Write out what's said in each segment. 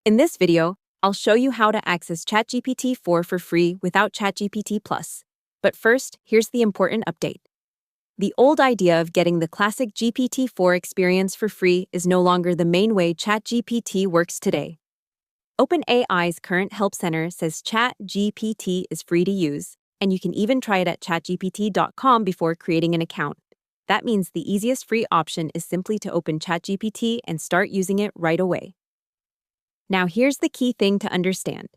In this video, I'll show you how to access ChatGPT 4 for free without ChatGPT Plus. But first, here's the important update. The old idea of getting the classic GPT-4 experience for free is no longer the main way ChatGPT works today. OpenAI's current help center says ChatGPT is free to use, and you can even try it at chatgpt.com before creating an account. That means the easiest free option is simply to open ChatGPT and start using it right away. Now here's the key thing to understand.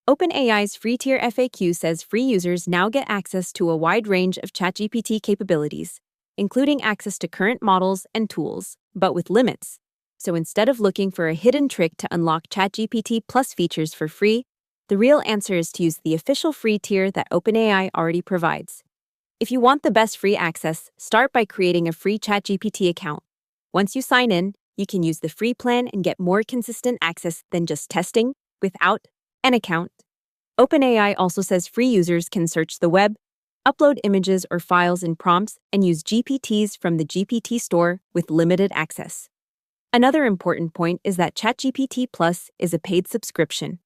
OpenAI's free tier FAQ says free users now get access to a wide range of ChatGPT capabilities, including access to current models and tools, but with limits. So instead of looking for a hidden trick to unlock ChatGPT Plus features for free, the real answer is to use the official free tier that OpenAI already provides. If you want the best free access, start by creating a free ChatGPT account. Once you sign in, you can use the free plan and get more consistent access than just testing without an account. OpenAI also says free users can search the web, upload images or files in prompts, and use GPTs from the GPT store with limited access. Another important point is that ChatGPT Plus is a paid subscription.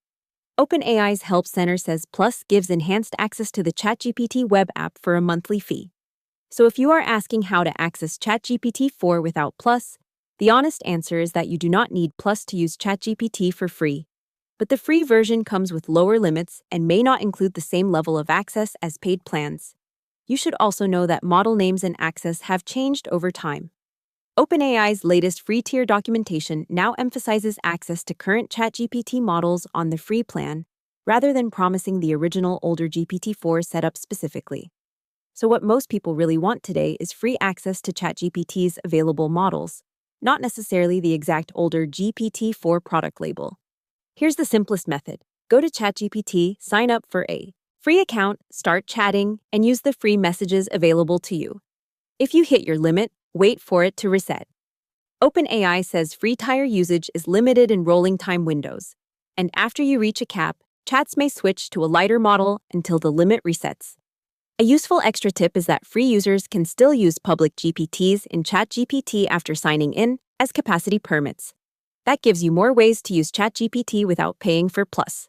OpenAI's Help Center says Plus gives enhanced access to the ChatGPT web app for a monthly fee. So if you are asking how to access ChatGPT 4 without Plus, the honest answer is that you do not need Plus to use ChatGPT for free. But the free version comes with lower limits and may not include the same level of access as paid plans. You should also know that model names and access have changed over time. OpenAI's latest free tier documentation now emphasizes access to current ChatGPT models on the free plan, rather than promising the original older GPT-4 setup specifically. So what most people really want today is free access to ChatGPT's available models, not necessarily the exact older GPT-4 product label. Here's the simplest method. Go to ChatGPT, sign up for a free account, start chatting, and use the free messages available to you. If you hit your limit, wait for it to reset. OpenAI says free tier usage is limited in rolling time windows, and after you reach a cap, chats may switch to a lighter model until the limit resets. A useful extra tip is that free users can still use public GPTs in ChatGPT after signing in as capacity permits. That gives you more ways to use ChatGPT without paying for Plus.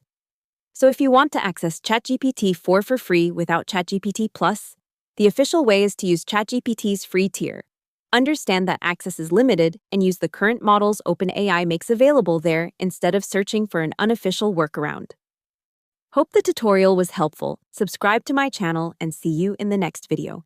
So if you want to access ChatGPT 4 for free without ChatGPT Plus, the official way is to use ChatGPT's free tier. Understand that access is limited and use the current models OpenAI makes available there instead of searching for an unofficial workaround. Hope the tutorial was helpful. Subscribe to my channel and see you in the next video.